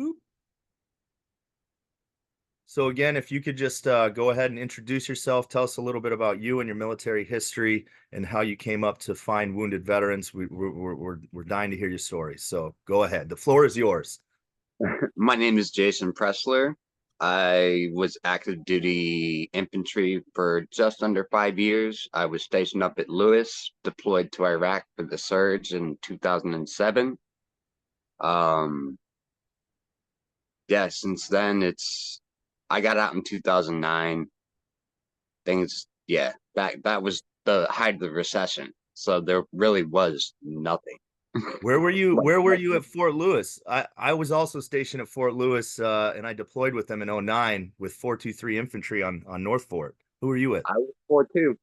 Boop. So again, if you could just go ahead and introduce yourself, tell us a little bit about you and your military history and how you came up to find wounded veterans. We're dying to hear your story. So go ahead. The floor is yours. My name is Jason Presler. I was active duty infantry for just under 5 years. I was stationed up at Lewis, deployed to Iraq for the surge in 2007. Um, yeah, since then I got out in 2009. That was the height of the recession. So there really was nothing. Where were you at Fort Lewis? I was also stationed at Fort Lewis, and I deployed with them in '09 with 423 Infantry on North Fort. Who were you with? I was 4-2.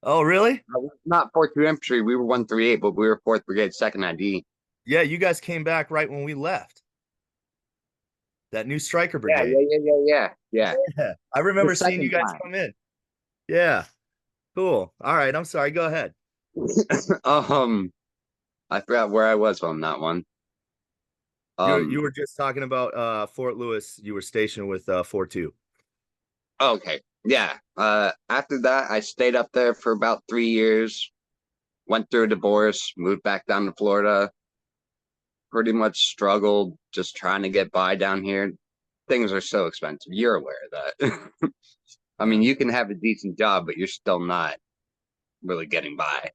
Oh, really? I was not 4-2 infantry. We were 138, but we were 4th Brigade, 2nd ID. Yeah, you guys came back right when we left. That new Stryker Yeah, Brigade. yeah, yeah, yeah, yeah, yeah. Yeah, I The remember seeing you second guys time. come in. Yeah, cool. All right, I'm sorry. Go ahead. I forgot where I was on that one. You Um, were just talking about Fort Lewis. You were stationed with 4-2. okay, yeah. After that, I stayed up there for about 3 years. Went through a divorce, moved back down to Florida. Pretty much struggled just trying to get by down here. Things are so expensive. You're aware of that. I Yeah. mean, you can have a decent job, but you're still not really getting by.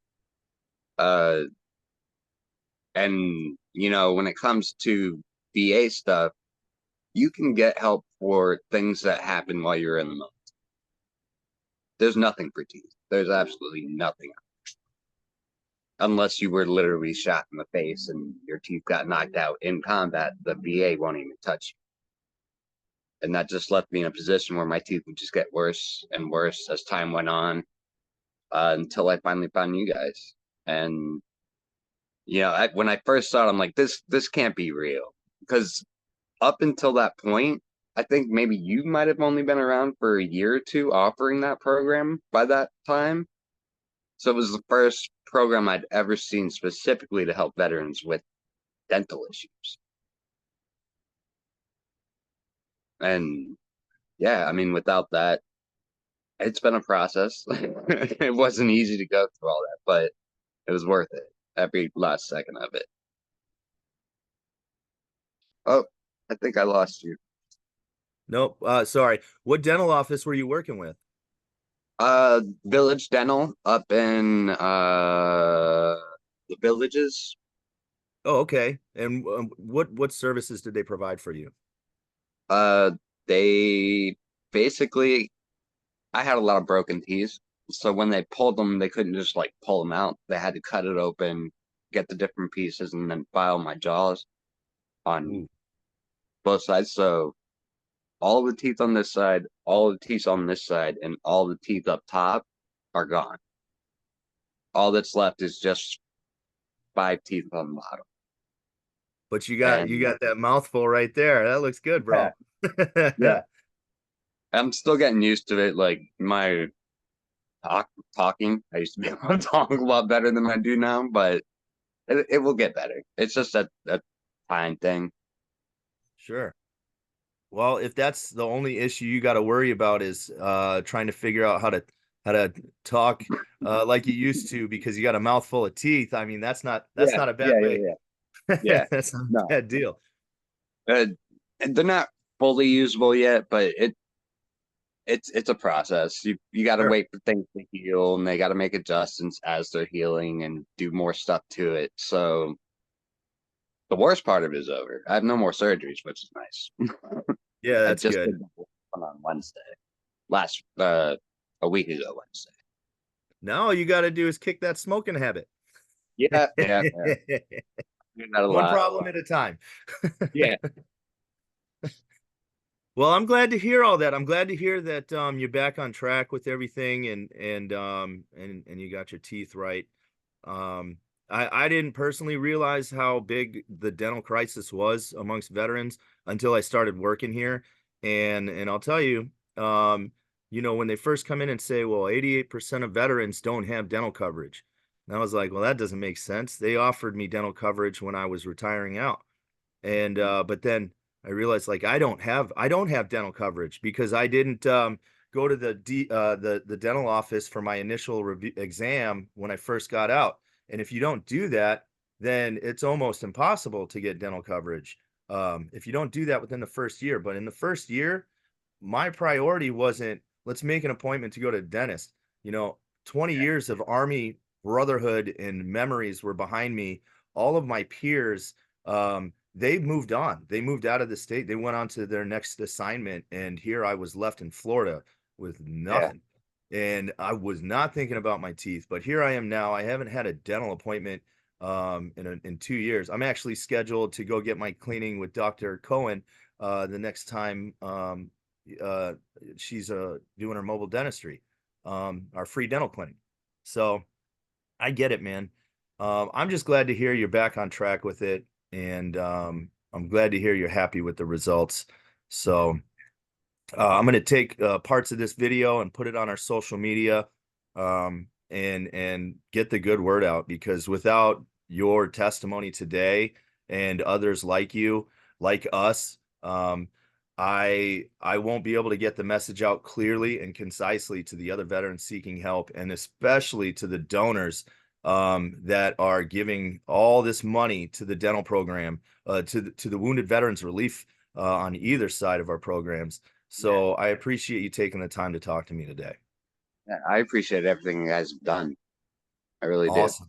Uh, and when it comes to VA stuff, you can get help for things that happen while you're in the military. There's nothing for teeth. There's absolutely nothing. Unless you were literally shot in the face and your teeth got knocked out in combat, the VA won't even touch you. And that just left me in a position where my teeth would just get worse and worse as time went on, until I finally found you guys. And when I first saw it, I'm like, this can't be real. Because up until that point, I think maybe you might have only been around for a year or two offering that program by that time. So it was the first program I'd ever seen specifically to help veterans with dental issues. And yeah, I mean, without that, it's been a process. It wasn't easy to go through all that, but it was worth it. Every last second of it. Oh, I think I lost you. Nope. Sorry. What dental office were you working with? Village Dental up in the Villages. Oh, okay. And what services did they provide for you? Uh, they basically, I had a lot of broken teeth. So when they pulled them, they couldn't just like pull them out. They had to cut it open, get the different pieces, and then file my jaws on Ooh. both sides. So all the teeth on this side, all the teeth on this side, and all the teeth up top are gone. All that's left is just 5 teeth on the bottom. But you And got that mouthful right there. That looks good, yeah, bro. yeah. I'm still getting used to it. Like my talking, I used to be able to talk a lot better than I do now, but it will get better. It's just a time thing. Sure. Well, if that's the only issue you got to worry about is trying to figure out how to talk like you used to because you got a mouthful of teeth. I mean, that's Yeah, not a bad yeah, yeah, way. yeah, yeah. That's not a No, bad deal. uh, and they're not fully usable yet, but it's a process. You got to Sure. wait for things to heal, and they got to make adjustments as they're healing and do more stuff to it. So the worst part of it is over. I have no more surgeries, which is nice. Yeah, I that's just good. did one on Wednesday, last a week ago Wednesday. Now all you got to do is kick that smoking habit. Yeah, yeah, yeah. Do that a One lot. problem at a time. Yeah, Well, I'm glad to hear all that. I'm glad to hear that you're back on track with everything and you got your teeth right. I didn't personally realize how big the dental crisis was amongst veterans until I started working here. And I'll tell you, when they first come in and say, well, 88% of veterans don't have dental coverage. And I was like, well, that doesn't make sense. They offered me dental coverage when I was retiring out. And but then I realized like I don't have dental coverage because I didn't go to the dental office for my initial review exam when I first got out. And if you don't do that, then it's almost impossible to get dental coverage. If you don't do that within the first year. But in the first year, my priority wasn't let's make an appointment to go to a dentist. You know, 20 years of Army brotherhood and memories were behind me. All of my peers, they moved on. They moved out of the state. They went on to their next assignment. And here I was left in Florida with Yeah. nothing. And I was not thinking about my teeth, but here I am now. I haven't had a dental appointment in 2 years. I'm actually scheduled to go get my cleaning with Dr. Cohen the next time uh she's doing her mobile dentistry, our free dental clinic. So I get it, man. I'm just glad to hear you're back on track with it, and I'm glad to hear you're happy with the results. So I'm going to take parts of this video and put it on our social media, and get the good word out, because without your testimony today and others like you, like us, I won't be able to get the message out clearly and concisely to the other veterans seeking help, and especially to the donors that are giving all this money to the dental program, to the Wounded Veterans Relief on either side of our programs. Yeah. So I appreciate you taking the time to talk to me today. Yeah, I appreciate everything you guys have done. I really do. Awesome.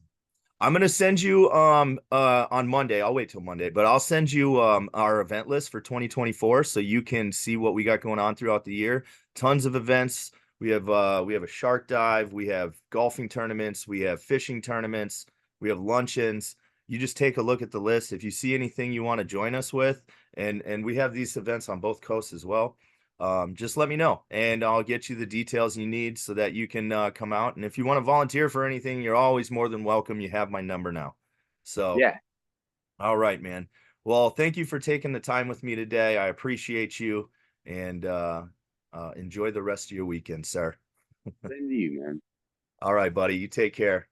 I'm gonna send you on Monday. I'll wait till Monday, but I'll send you our event list for 2024 so you can see what we got going on throughout the year. Tons of events. We have a shark dive, we have golfing tournaments, we have fishing tournaments, we have luncheons. You just take a look at the list. If you see anything you want to join us with, and we have these events on both coasts as well, just let me know and I'll get you the details you need so that you can come out. And if you want to volunteer for anything, you're always more than welcome. You have my number now. So, Yeah. all right, man. Well, thank you for taking the time with me today. I appreciate you, and enjoy the rest of your weekend, sir. Same to you, man. All right, buddy. You take care.